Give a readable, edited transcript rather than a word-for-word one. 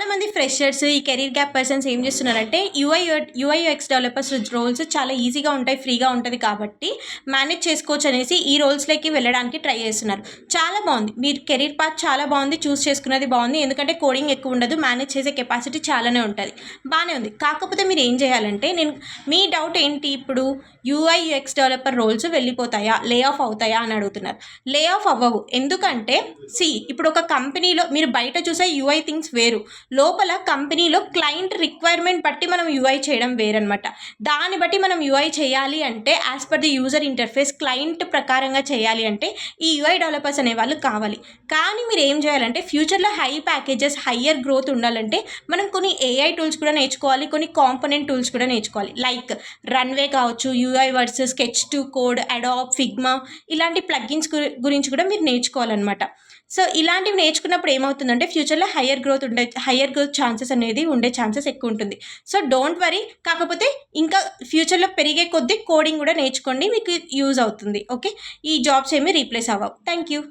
చాలామంది ఫ్రెషర్స్ ఈ career gap persons ఏం చేస్తున్నారంటే యూఐ యూఎక్స్ డెవలపర్స్ రోల్స్ చాలా ఈజీగా ఉంటాయి, ఫ్రీగా ఉంటుంది కాబట్టి మేనేజ్ చేసుకోవచ్చు అనేసి ఈ రోల్స్లోకి వెళ్ళడానికి ట్రై చేస్తున్నారు. చాలా బాగుంది, మీరు కెరీర్ పాత్ చాలా బాగుంది, చూస్ చేసుకున్నది బాగుంది. ఎందుకంటే కోడింగ్ ఎక్కువ ఉండదు, మేనేజ్ చేసే కెపాసిటీ చాలానే ఉంటుంది, బాగానే ఉంది. కాకపోతే మీరు ఏం చేయాలంటే, మీ డౌట్ ఏంటి ఇప్పుడు, యూఐ యూఎక్స్ డెవలపర్ రోల్స్ వెళ్ళిపోతాయా, లే ఆఫ్ అవుతాయా అని అడుగుతున్నారు. లే ఆఫ్ అవ్వవు. ఎందుకంటే ఇప్పుడు ఒక కంపెనీలో మీరు బయట చూసే యూఐ థింగ్స్ వేరు, లోపల కంపెనీలో క్లయింట్ రిక్వైర్మెంట్ బట్టి మనం యూఐ చేయడం వేరనమాట. దాన్ని బట్టి మనం యూఐ చేయాలి అంటే as per the user interface client ప్రకారంగా చేయాలి అంటే ఈ యూఐ డెవలపర్స్ అనే వాళ్ళు కావాలి. కానీ మీరు ఏం చేయాలంటే ఫ్యూచర్లో హై ప్యాకేజెస్, హయ్యర్ గ్రోత్ ఉండాలంటే మనం కొన్ని ఏఐ టూల్స్ కూడా నేర్చుకోవాలి, కొన్ని కాంపోనెంట్ టూల్స్ కూడా నేర్చుకోవాలి. లైక్ రన్వే కావచ్చు, UI words, sketch to code, Adobe, Figma, ఇలాంటి ప్లగ్గిన్స్ గురించి కూడా మీరు నేర్చుకోవాలన్నమాట. సో ఇలాంటివి నేర్చుకున్నప్పుడు ఏమవుతుందంటే ఫ్యూచర్లో హయ్యర్ గ్రోత్ ఛాన్సెస్ అనేది ఉండే ఛాన్సెస్ ఎక్కువ ఉంటుంది. So don't worry. కాకపోతే ఇంకా ఫ్యూచర్లో పెరిగే కొద్దీ కోడింగ్ కూడా నేర్చుకోండి, మీకు యూజ్ అవుతుంది. ఓకే, ఈ జాబ్స్ ఏమీ రీప్లేస్ అవ్వవు. Thank you.